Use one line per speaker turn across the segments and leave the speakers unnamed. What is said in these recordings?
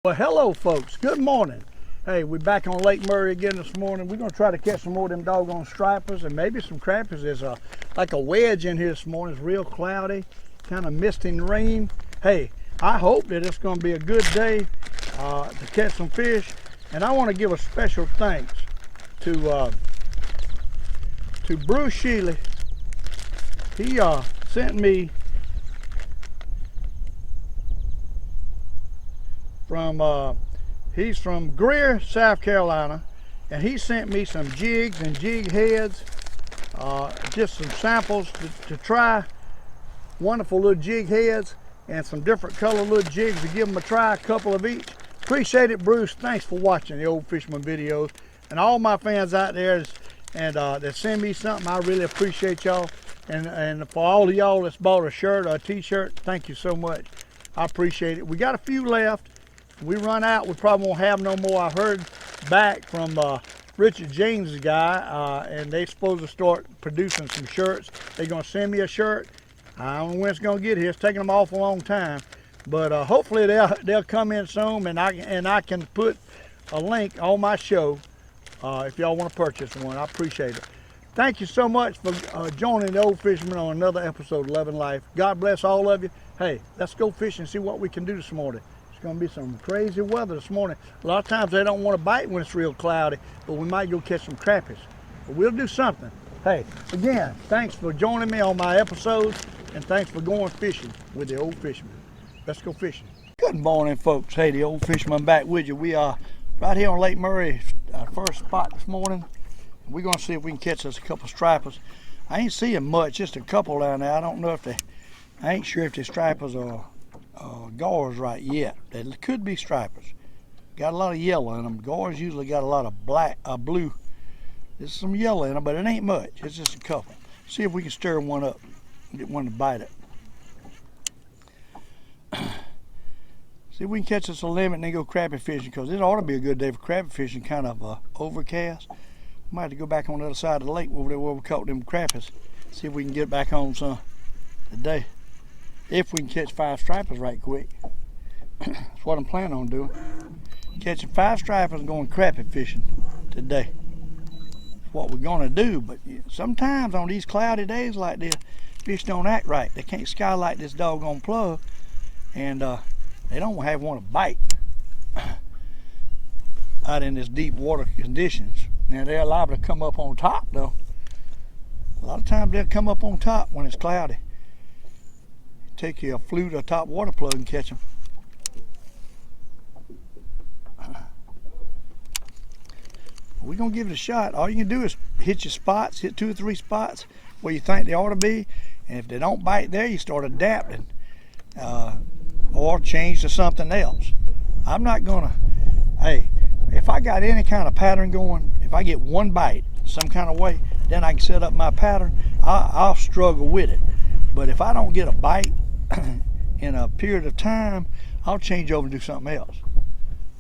Well, hello folks, good morning. Hey, we're back on Lake Murray again this morning. We're gonna try to catch some more of them doggone stripers and maybe some crappies. There's like a wedge in here this morning. It's real cloudy, kind of misty and rain. Hey, I hope that it's gonna be a good day to catch some fish. And I wanna give a special thanks to Bruce Shealy. He sent me from he's from Greer, South Carolina, and he sent me some jigs and jig heads, just some samples to try. Wonderful little jig heads and some different color little jigs to give them a try, a couple of each. Appreciate it, Bruce. Thanks for watching the Old Fisherman videos, and all my fans out there that send me something. I really appreciate y'all, and for all of y'all that's bought a shirt or a t-shirt, thank you so much. I appreciate it. We got a few left. We run out, we probably won't have no more. I heard back from Richard James' guy, and they supposed to start producing some shirts. They're gonna send me a shirt. I don't know when it's gonna get here. It's taking them awful long time, but hopefully they'll come in soon, and I can put a link on my show if y'all want to purchase one. I appreciate it. Thank you so much for joining the Old Fisherman on another episode of Loving Life. God bless all of you. Hey, let's go fishing and see what we can do this morning. It's going to be some crazy weather this morning. A lot of times they don't want to bite when it's real cloudy, but we might go catch some crappies. But we'll do something. Hey, again, thanks for joining me on my episodes, and thanks for going fishing with the Old Fisherman. Let's go fishing. Good morning, folks. Hey, the Old Fisherman back with you. We are right here on Lake Murray, our first spot this morning. We're going to see if we can catch us a couple stripers. I ain't seeing much, just a couple down there. I don't know if I ain't sure if the stripers are gars right yet. They could be stripers. Got a lot of yellow in them. Gars usually got a lot of black, blue. There's some yellow in them, but it ain't much. It's just a couple. See if we can stir one up, get one to bite it. See if we can catch us a limit and then go crappie fishing, because it ought to be a good day for crappie fishing. Kind of overcast. Might have to go back on the other side of the lake over there where we caught them crappies. See if we can get back on some today. If we can catch 5 stripers right quick. That's what I'm planning on doing. Catching 5 stripers and going crappie fishing today. That's what we're gonna do, but sometimes on these cloudy days like this, fish don't act right. They can't skylight this doggone plug, and they don't want to bite out in this deep water conditions. Now they're liable to come up on top though. A lot of times they'll come up on top when it's cloudy. Take you a flute or top water plug and catch them. We're gonna give it a shot. All you can do is hit your spots, hit 2 or 3 spots where you think they ought to be, and if they don't bite there, you start adapting or change to something else. I'm not gonna, hey, if I got any kind of pattern going, if I get one bite some kind of way, then I can set up my pattern. I'll struggle with it. But if I don't get a bite in a period of time, I'll change over and do something else.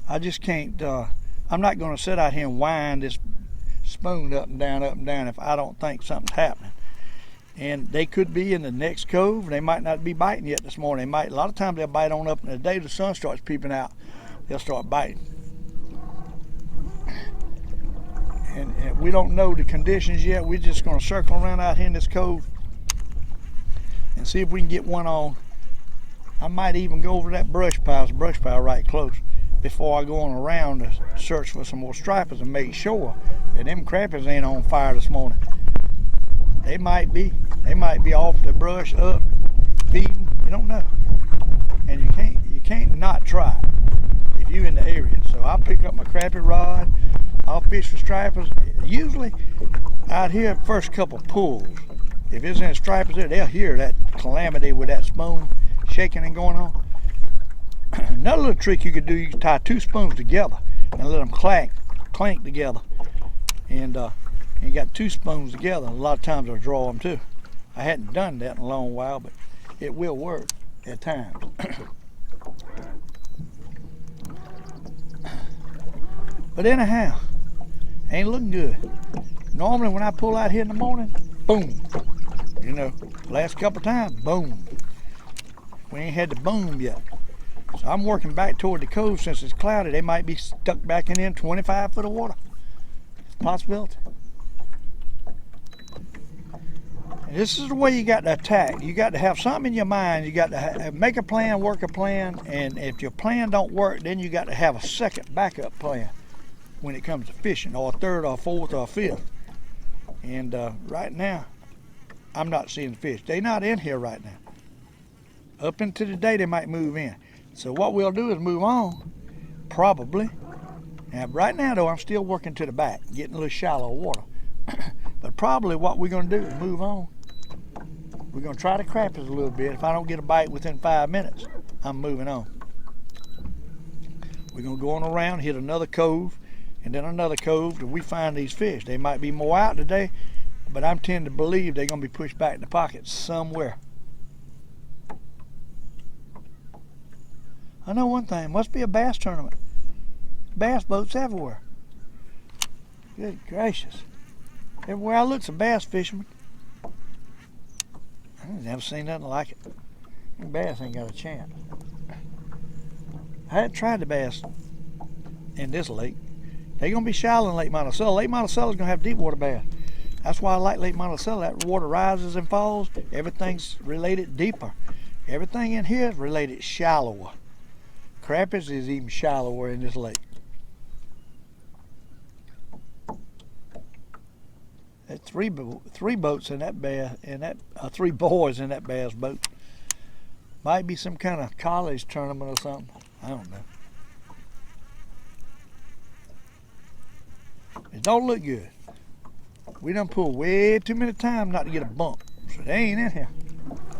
I just can't, I'm not going to sit out here and wind this spoon up and down if I don't think something's happening. And they could be in the next cove. They might not be biting yet this morning. A lot of times they'll bite on up, and the day the sun starts peeping out, they'll start biting. And we don't know the conditions yet. We're just going to circle around out here in this cove and see if we can get one on. I might even go over that brush pile. There's a brush pile right close, before I go on around to search for some more stripers and make sure that them crappies ain't on fire this morning. They might be off the brush up feeding. You don't know, and you can't not try if you in the area. So I'll pick up my crappie rod. I'll fish for stripers. Usually out here, first couple pulls, if there's any stripers there, they'll hear that calamity with that spoon shaking and going on. Another little trick you could do, you can tie 2 spoons together and let them clank together. And you got 2 spoons together, and a lot of times they'll draw them too. I hadn't done that in a long while, but it will work at times. But anyhow, ain't looking good. Normally when I pull out here in the morning, boom. You know, last couple times, boom. We ain't had the boom yet. So I'm working back toward the cove. Since it's cloudy, they might be stuck back in 25 foot of water. It's a possibility. And this is the way you got to attack. You got to have something in your mind. You got to make a plan, work a plan, and if your plan don't work, then you got to have a second backup plan when it comes to fishing, or a third or a fourth or a fifth. And right now, I'm not seeing fish. They're not in here right now. Up into the day, they might move in. So what we'll do is move on, probably. Now, right now, though, I'm still working to the back, getting a little shallow water. But probably what we're going to do is move on. We're going to try the crappies a little bit. If I don't get a bite within 5 minutes, I'm moving on. We're going to go on around, hit another cove, and then another cove till we find these fish. They might be more out today, but I'm tend to believe they're going to be pushed back in the pocket somewhere. I know one thing, must be a bass tournament. Bass boats everywhere. Good gracious. Everywhere I look's a bass fisherman. I've never seen nothing like it. Bass ain't got a chance. I hadn't tried the bass in this lake. They're going to be shallow in Lake Monticello. Lake Monticello's going to have deep water bass. That's why I like Lake Monticello. That water rises and falls. Everything's related deeper. Everything in here is related shallower. Crappies is even shallower in this lake. There's three boats in that bass, three boys in that bass boat. Might be some kind of college tournament or something. I don't know. It don't look good. We done pulled way too many times not to get a bump. So they ain't in here.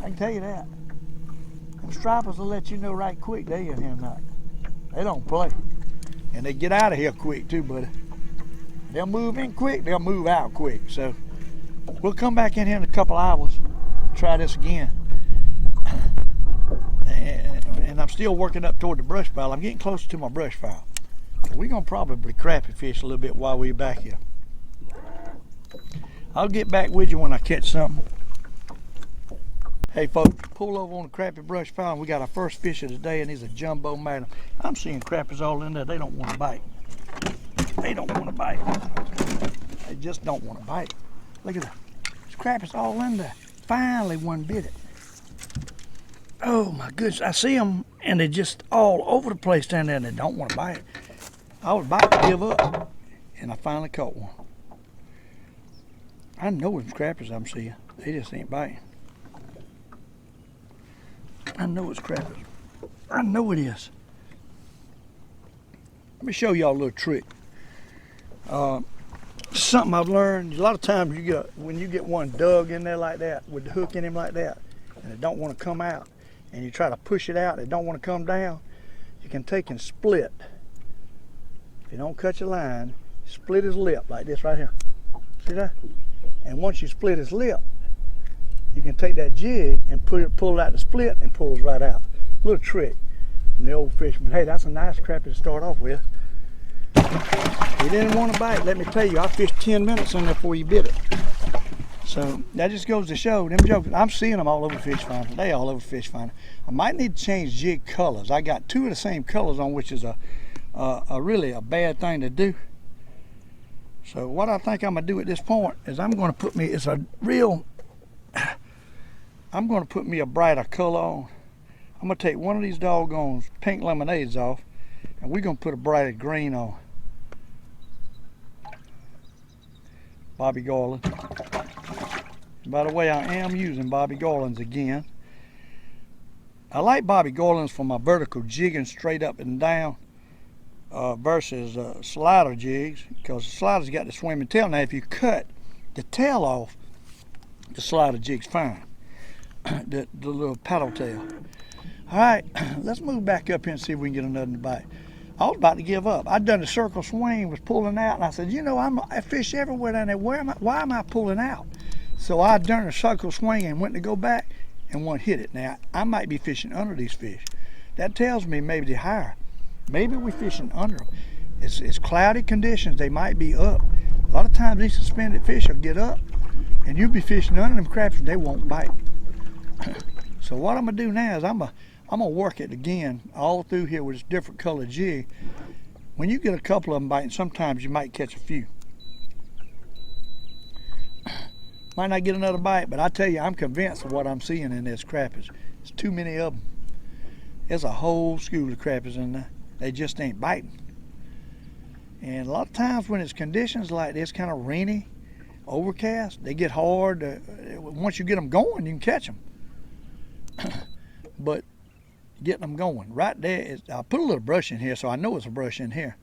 I can tell you that. Them stripers will let you know right quick they in here or not. They don't play. And they get out of here quick too, buddy. They'll move in quick, they'll move out quick. So we'll come back in here in a couple hours, try this again. And I'm still working up toward the brush pile. I'm getting closer to my brush pile. So we're gonna probably crappie fish a little bit while we're back here. I'll get back with you when I catch something. Hey folks, pull over on the crappie brush pile and we got our first fish of the day, and he's a jumbo magnum. I'm seeing crappies all in there. They don't want to bite. They don't want to bite. They just don't want to bite. Look at that. There's crappies all in there. Finally one bit it. Oh my goodness, I see them and they're just all over the place down there and they don't want to bite. I was about to give up and I finally caught one. I know it's crappies I'm seeing. They just ain't biting. I know it's crappies. I know it is. Let me show y'all a little trick. Something I've learned. A lot of times when you get one dug in there like that with the hook in him like that and it don't want to come out, and you try to push it out, it don't want to come down, you can take and split. If you don't cut your line, split his lip like this right here. See that? And once you split his lip, you can take that jig and pull out the split and pulls right out. Little trick from the Old Fisherman. Hey, that's a nice crappie to start off with. He didn't want to bite. Let me tell you, I fished 10 minutes in there before he bit it. So that just goes to show them jokes. I'm seeing them all over Fish Finder. They all over Fish Finder. I might need to change jig colors. I got two of the same colors on, which is really a bad thing to do. So what I think I'm gonna do at this point is I'm gonna put me a brighter color on. I'm gonna take one of these doggone pink lemonades off, and we're gonna put a brighter green on. Bobby Garland. By the way, I am using Bobby Garlands again. I like Bobby Garlands for my vertical jigging straight up and down versus slider jigs, because the slider's got the swimming tail. Now if you cut the tail off, the slider jig's fine. the little paddle tail. Alright, let's move back up here and see if we can get another bite. I was about to give up. I'd done the circle swing, was pulling out, and I said, you know, I fish everywhere down there. Why am I pulling out? So I done a circle swing and went to go back, and one hit it. Now, I might be fishing under these fish. That tells me maybe they're higher. Maybe we're fishing under them. It's cloudy conditions. They might be up. A lot of times these suspended fish will get up, and you'll be fishing under them crabs, and they won't bite. So what I'm going to do now is I'm going I'm gonna work it again all through here with this different color jig. When you get a couple of them biting, sometimes you might catch a few. Might not get another bite, but I tell you, I'm convinced of what I'm seeing in this crappies. There's too many of them. There's a whole school of crappies in there. They just ain't biting. And a lot of times when it's conditions like this, kind of rainy, overcast, they get hard. Once you get them going, you can catch them. But getting them going, right there is, I put a little brush in here, so I know it's a brush in here.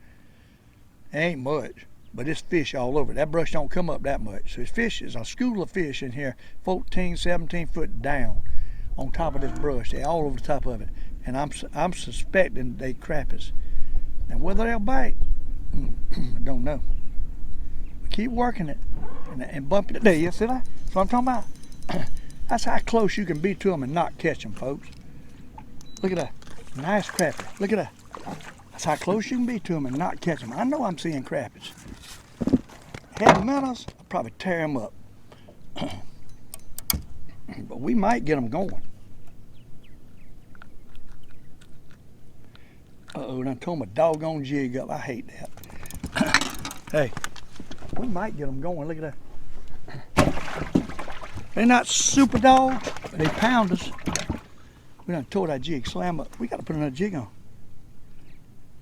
It ain't much, but it's fish all over. That brush don't come up that much. So it's fish, there's a school of fish in here, 14, 17 foot down on top of this brush. They're all over the top of it. And I'm suspecting they crappies. And whether they'll bite, I don't know. But keep working it and bumping it. There, you see that? That's what I'm talking about. That's how close you can be to them and not catch them, folks. Look at that. Nice crappie. Look at that. That's how close you can be to them and not catch them. I know I'm seeing crappies. Had minnows, I'll probably tear them up. But we might get them going. Uh-oh, done tore my doggone jig up. I hate that. Hey, we might get them going. Look at that. They're not super dogs, but they pounders. We done tore that jig, slam up. We got to put another jig on.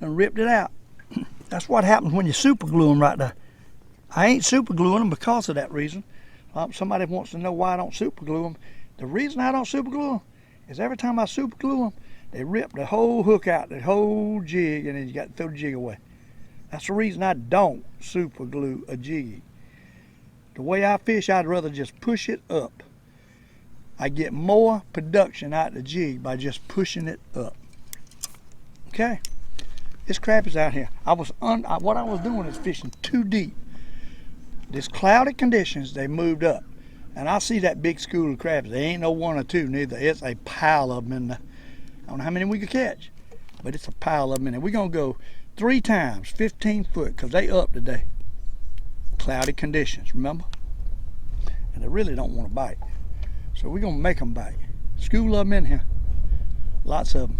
Done ripped it out. That's what happens when you super glue them right there. I ain't super gluing them because of that reason. Somebody wants to know why I don't super glue them. The reason I don't super glue them is every time I super glue them, they rip the whole hook out, the whole jig, and then you got to throw the jig away. That's the reason I don't super glue a jig. The way I fish, I'd rather just push it up. I get more production out of the jig by just pushing it up. Okay, this crappies out here. What I was doing is fishing too deep. This cloudy conditions, they moved up, and I see that big school of crappies. They ain't no one or two neither. It's a pile of them in the. I don't know how many we could catch, but it's a pile of them in there. We're gonna go 3 times 15 foot because they up today. Cloudy conditions, remember? And they really don't want to bite. So we're gonna make them bite. School of them in here. Lots of them.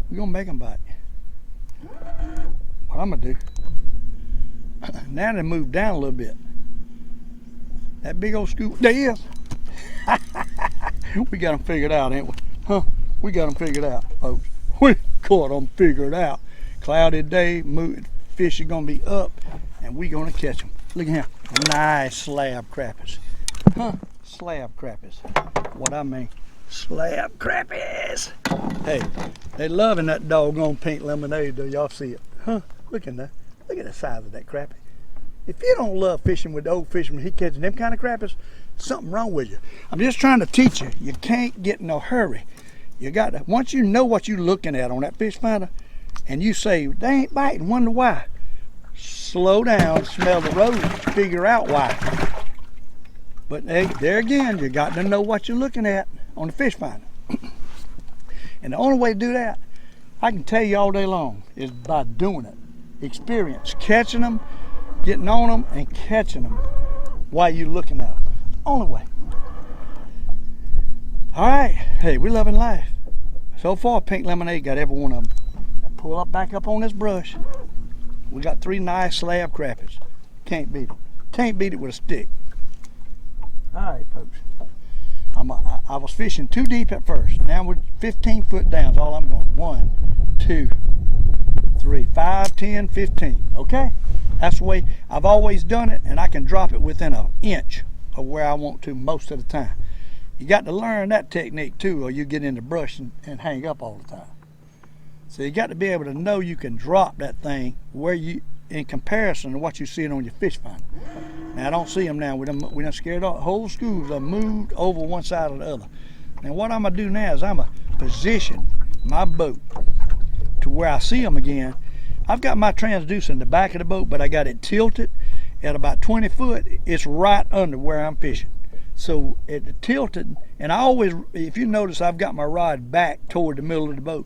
We're gonna make them bite. What I'm gonna do, now they move down a little bit. That big old school, there he is. We got them figured out, ain't we? Huh? We got them figured out, folks. We got them figured out. Cloudy day, fish are gonna be up, and we gonna catch them. Look at here, nice slab crappies. Huh? Slab crappies. What I mean, slab crappies. Hey, they loving that doggone pink lemonade, though. Y'all see it? Huh? Look at that. Look at the size of that crappie. If you don't love fishing with the old fisherman, he catching them kind of crappies, something wrong with you. I'm just trying to teach you. You can't get in no hurry. You got to, once you know what you're looking at on that fish finder, and you say, they ain't biting, wonder why. Slow down, smell the rose, figure out why. But hey, there again, you got to know what you're looking at on the fish finder. And the only way to do that, I can tell you all day long, is by doing it. Experience, catching them, getting on them, and catching them while you're looking at them. Only way. All right, hey, we're loving life. So far, pink lemonade got every one of them. Now pull up back up on this brush. We got 3 nice slab crappies. Can't beat it. Can't beat it with a stick. All right, folks. I was fishing too deep at first. Now we're 15 foot down is all I'm going. 1, 2, 3, 5, 10, 15. Okay? That's the way I've always done it, and I can drop it within an inch of where I want to most of the time. You got to learn that technique too, or you get in the brush and hang up all the time. So you got to be able to know you can drop that thing where you, in comparison to what you see it on your fish finder. Now I don't see them now. We done scared all whole schools are moved over one side or the other. Now what I'm gonna do now is I'm gonna position my boat to where I see them again. I've got my transducer in the back of the boat, but I got it tilted at about 20 foot. It's right under where I'm fishing. So it tilted, and I always, if you notice, I've got my rod back toward the middle of the boat.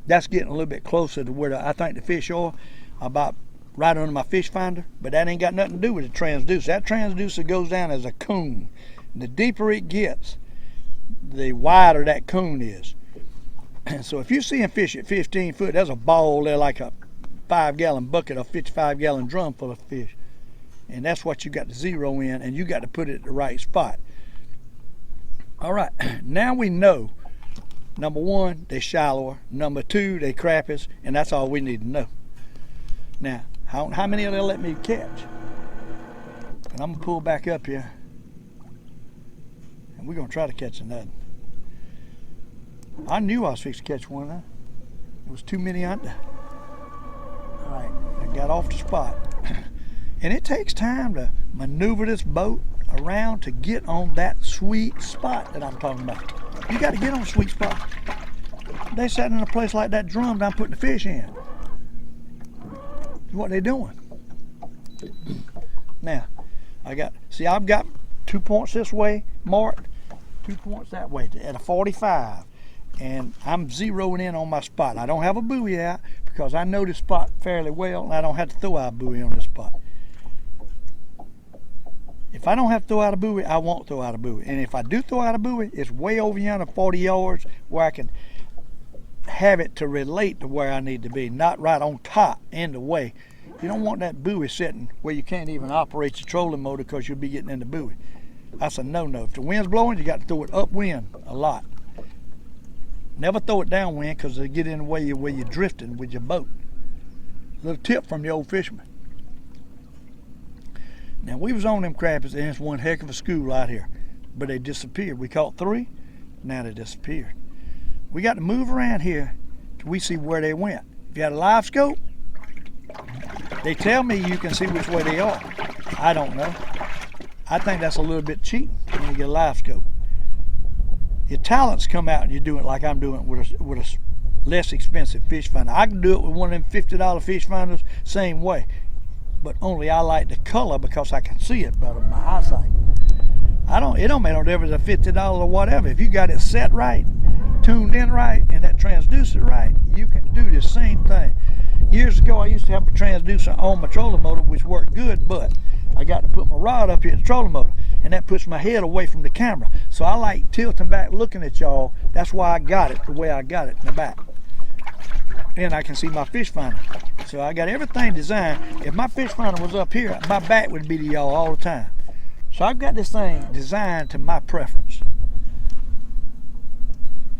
That's getting a little bit closer to where I think the fish are, about right under my fish finder, but that ain't got nothing to do with the transducer. That transducer goes down as a coon. And the deeper it gets, the wider that coon is. So if you see them fish at 15 foot, there's a ball there like a 5-gallon bucket or 55-gallon drum full of fish. And that's what you got to zero in, and you got to put it at the right spot. All right, now we know, number one, they're shallower. Number two, they crappies, and that's all we need to know. Now, how many of them let me catch? And I'm gonna pull back up here, and we're gonna try to catch another. I knew I was fixing to catch one. Huh? It was too many under. All right, I got off the spot. And it takes time to maneuver this boat around to get on that sweet spot that I'm talking about. You got to get on a sweet spot. They sitting in a place like that drum that I'm putting the fish in. What they doing? Now, I've got 2 points this way marked, 2 points that way at a 45. And I'm zeroing in on my spot. I don't have a buoy out because I know this spot fairly well, and I don't have to throw out a buoy on this spot. If I don't have to throw out a buoy, I won't throw out a buoy. And if I do throw out a buoy, it's way over yonder 40 yards where I can have it to relate to where I need to be, not right on top in the way. You don't want that buoy sitting where you can't even operate your trolling motor because you'll be getting in the buoy. That's a no-no. If the wind's blowing, you got to throw it upwind a lot. Never throw it downwind because it'll get in the way where you're drifting with your boat. Little tip from the Old Fisherman. Now, we was on them crappies, and it's one heck of a school out here, but they disappeared. We caught 3, now they disappeared. We got to move around here till we see where they went. If you had a live scope, they tell me you can see which way they are. I don't know. I think that's a little bit cheating when you get a live scope. Your talents come out and you do it like I'm doing it with a less expensive fish finder. I can do it with one of them $50 fish finders same way. But only I like the color because I can see it better with my eyesight. It don't make no difference if $50 or whatever. If you got it set right, tuned in right, and that transducer right, you can do the same thing. Years ago, I used to have a transducer on my trolling motor, which worked good, but I got to put my rod up here at the trolling motor, and that puts my head away from the camera. So I like tilting back looking at y'all. That's why I got it the way I got it in the back. And I can see my fish finder. So I got everything designed. If my fish finder was up here, my back would be to y'all all the time. So I've got this thing designed to my preference.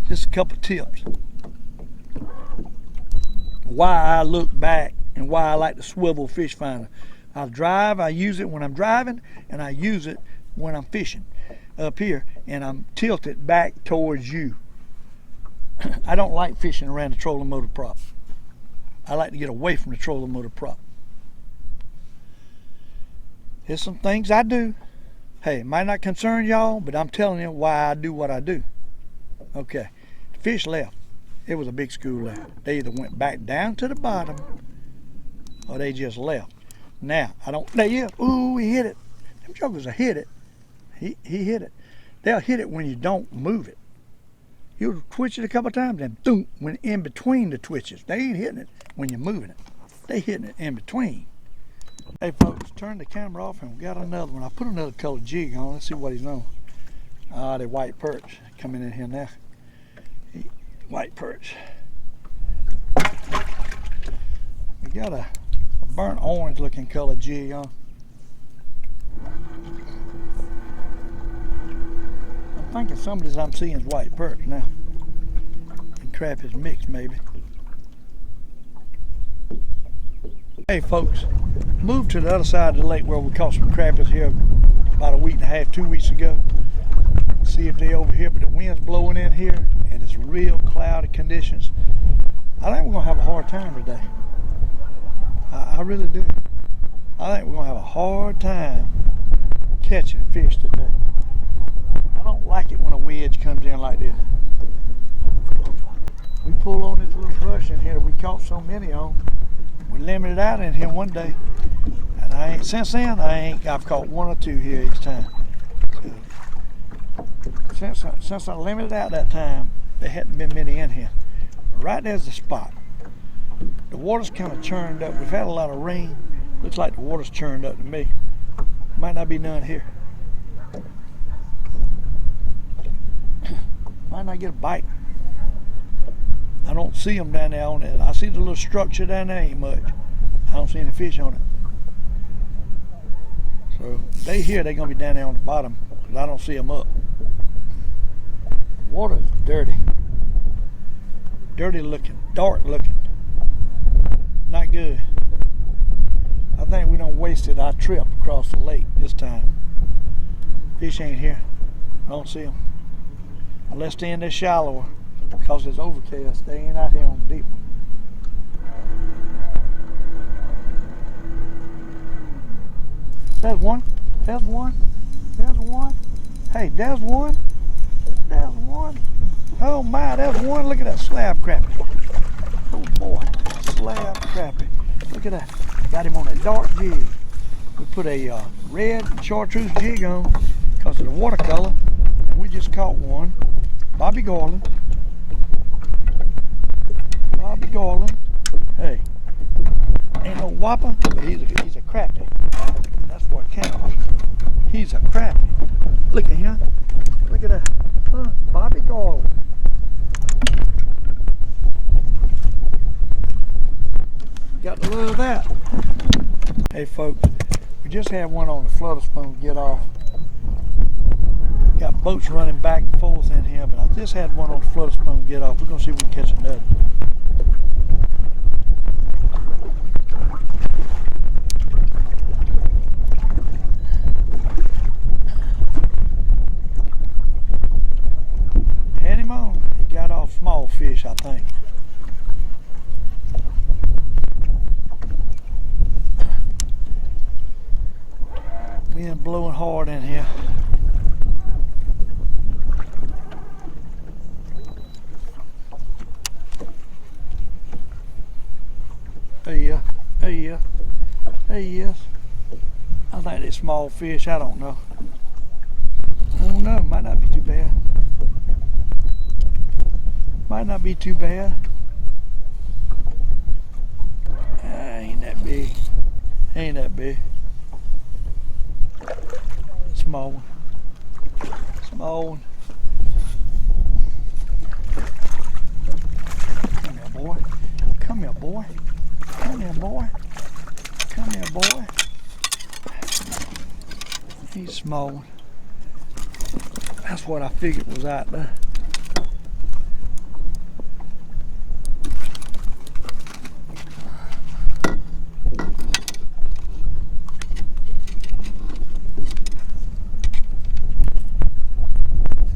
Just a couple tips. Why I look back and why I like the swivel fish finder. I use it when I'm driving, and I use it when I'm fishing up here, and I'm tilted back towards you. I don't like fishing around the trolling motor prop. I like to get away from the trolling motor prop. There's some things I do. Hey, it might not concern y'all, but I'm telling you why I do what I do. Okay, the fish left. It was a big school there. They either went back down to the bottom or they just left. Now, ooh, he hit it. Them jokers will hit it. He hit it. They'll hit it when you don't move it. You'll twitch it a couple times and boom, when in between the twitches. They ain't hitting it when you're moving it. They hitting it in between. Hey folks, turn the camera off and we got another one. I put another colored jig on. Let's see what he's on. The white perch coming in here now. White perch. We got a burnt orange looking colored jig on. I'm thinking some of this I'm seeing is white perch now. And crappies mixed maybe. Hey folks, moved to the other side of the lake where we caught some crappies here about a week and a half, 2 weeks ago. See if they over here, but the wind's blowing in here and it's real cloudy conditions. I think we're gonna have a hard time today. I really do. I think we're gonna have a hard time catching fish today. I don't like it when a wedge comes in like this. We pull on this little brush in here that we caught so many on. We limited out in here one day, and since then I've caught 1 or 2 here each time. So, since I limited out that time, there hadn't been many in here. Right there's the spot. The water's kind of churned up. We've had a lot of rain. Looks like the water's churned up to me. Might not be none here. Might not get a bite. I don't see them down there on it. I see the little structure down there, ain't much. I don't see any fish on it. So they here, they're gonna be down there on the bottom, because I don't see them up. The water's dirty. Dirty looking, dark looking. Not good. I think we done wasted our trip across the lake this time. Fish ain't here. I don't see them. Unless they're in there shallower, because it's overcast. They ain't out here on the deep one. There's one. There's one. There's one. Hey, there's one. There's one. Oh my, there's one. Look at that slab crappie. Oh boy, slab crappie. Look at that. Got him on a dark jig. We put a red chartreuse jig on because of the watercolor, and we just caught one. Bobby Garland. Bobby Garland. Hey, ain't no whopper, but he's a crappie. That's what counts. He's a crappie. Look at him. Look at that. Bobby Garland. Got to love that. Hey folks, we just had one on the Flutter spoon get off. Got boats running back and forth in here, but I just had one on the Flutter spoon get off. We're gonna see if we can catch another. Had him on. He got off small fish, I think. Wind blowing hard in here. Hey, yes. I think they're small fish. I don't know. I don't know. Might not be too bad. Might not be too bad. Ain't that big. Ain't that big. Small one. Small one. Come here, boy. Come here, boy. Come here, boy. Come here, boy. He's a small one. That's what I figured was out there.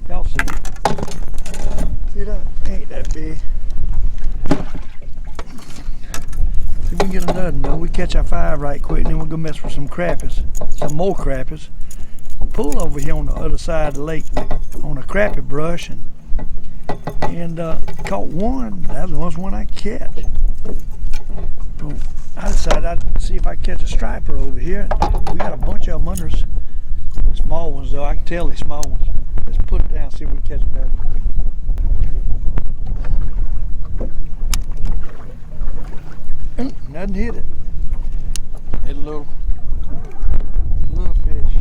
Y'all see it? See that? Ain't that big. See if we can get another though. We catch our 5 right quick, and then we'll go mess with some crappies. Some more crappies. Pull over here on the other side of the lake on a crappie brush and caught one. That was the one I catch. So I decided I'd see if I could catch a striper over here. We got a bunch of them under us. Small ones though, I can tell they're small ones. Let's put it down, see if we can catch another. Nothing hit it. It's a little fish.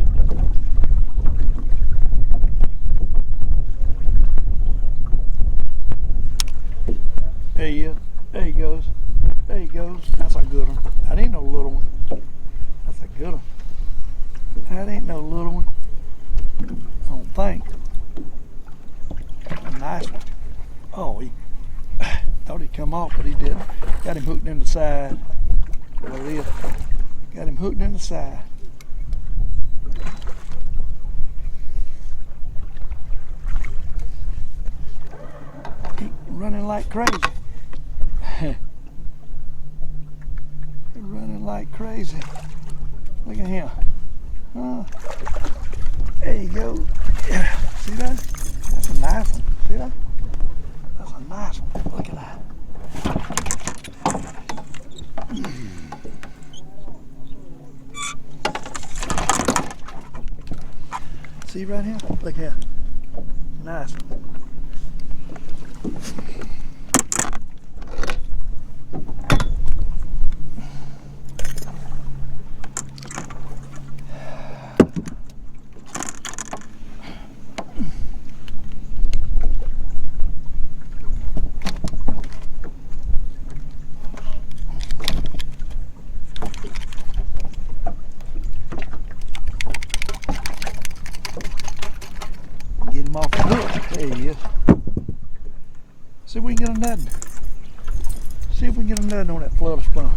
There he is. There he goes. There he goes. That's a good one. That ain't no little one. That's a good one. That ain't no little one. I don't think. A nice one. Oh, he thought he'd come off, but he didn't. Got him hooked in the side. There it is. Got him hooked in the side. Keep running like crazy. Running like crazy. Look at him. There you go. See that? That's a nice one. See that? That's a nice one. Look at that. See right here? Look here. Nice one. See if we can get a nutting. See if we can get a nutting on that flutter spoon.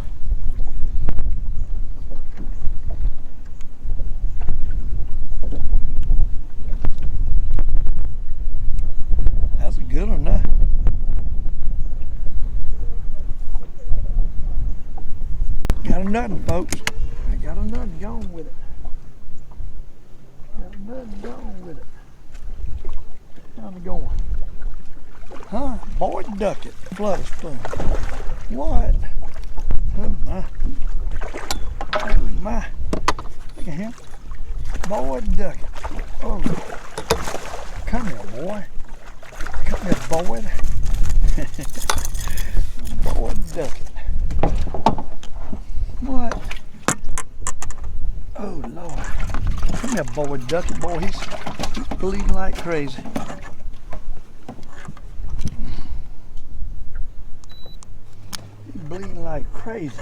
That's a good one there. Got a nutting, folks. I got a nutting going with it. Got a nutting going with it. How's it going? Huh? Boyed Duckett, flutter spoon. What? Oh my. Oh my. Look at him. Boyed Duckett. Oh. Come here, boy. Come here, Boyed. Boyed Duckett. What? Oh Lord. Come here, Boyed Duckett. Boy, he's bleeding like crazy. He's bleeding like crazy.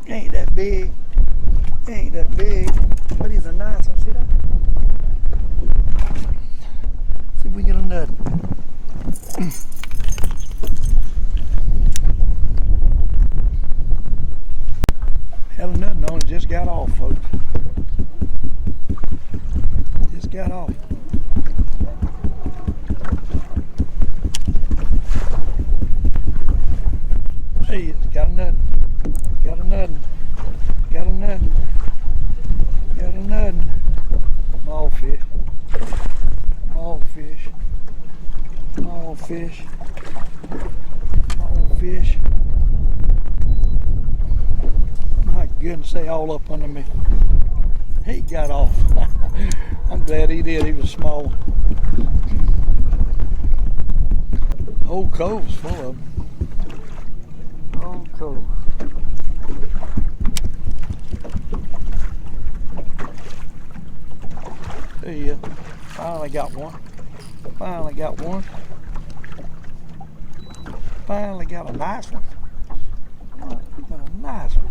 Ain't that big. Ain't that big. But he's a nice one. See that? See if we can get a nut. Had a nut on it. Just got off, folks. Just got off. Hey, it's got a nut. Got a nut. Got a nut. Got a nut. Small fish. Small fish. Small fish. Small fish. My goodness, they all up under me. He got off. I'm glad he did. He was small. Whole cove's full of them. Whole cove. There you go. Finally got one. Finally got one. Finally got a nice one. Got a nice one.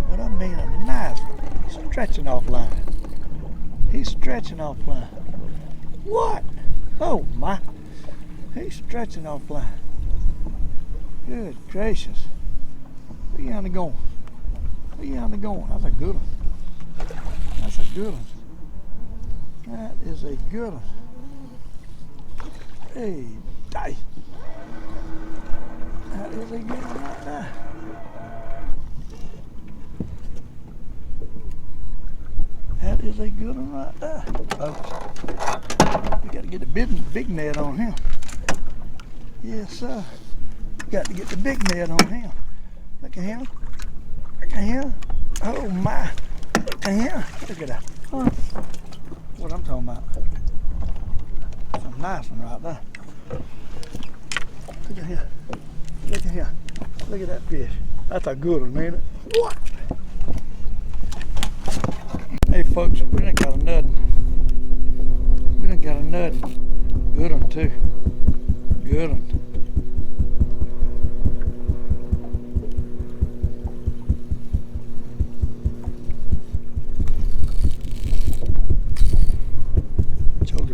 What I mean, a nice one. He's stretching off line. He's stretching off line. What? Oh my. He's stretching off line. Good gracious. Where you on the going? Where you on the going? That's a good one. That's a good one. That is a good one. Hey, die. That is a good one right there. That is a good one right there, folks. We got to get the big net on him. Yes, sir. We got to get the big net on him. Look at him. Look at him. Oh my. Look at him. Look at that. Huh? What I'm talking about. Some nice one right there. Look at here. Look at here. Look at that fish. That's a good one, ain't it? What? Hey folks, we done got a nut. We done got a nut. Good one too. Good one.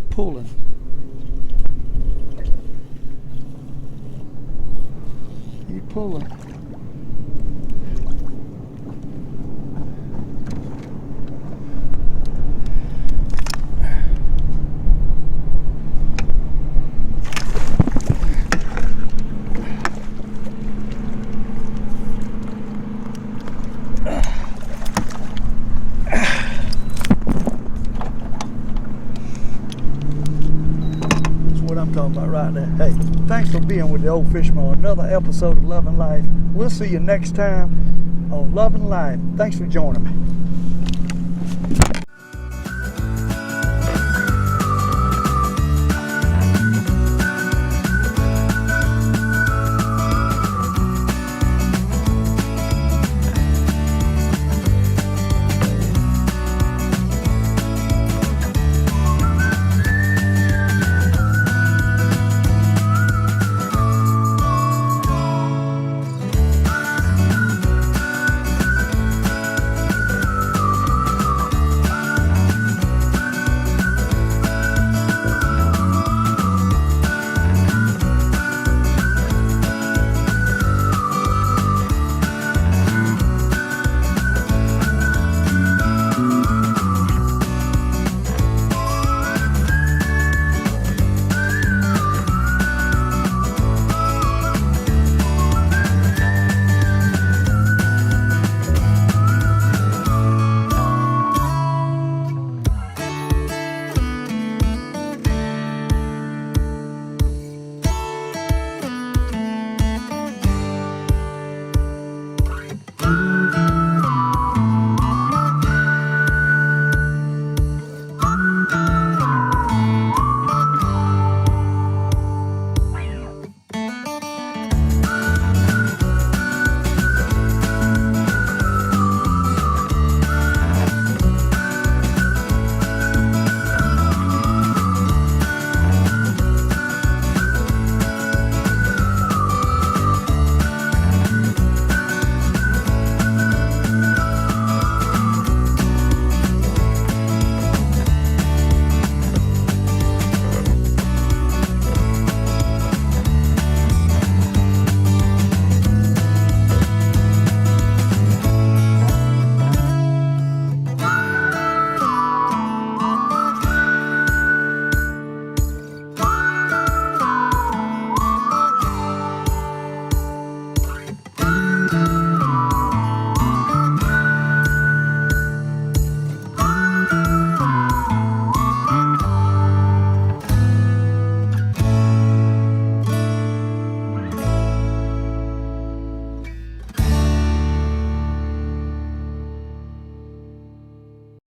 Pulling. You pulling. I'm talking about right there. Hey, thanks for being with the Old Fisherman on another episode of Loving Life. We'll see you next time on Loving Life. Thanks for joining me.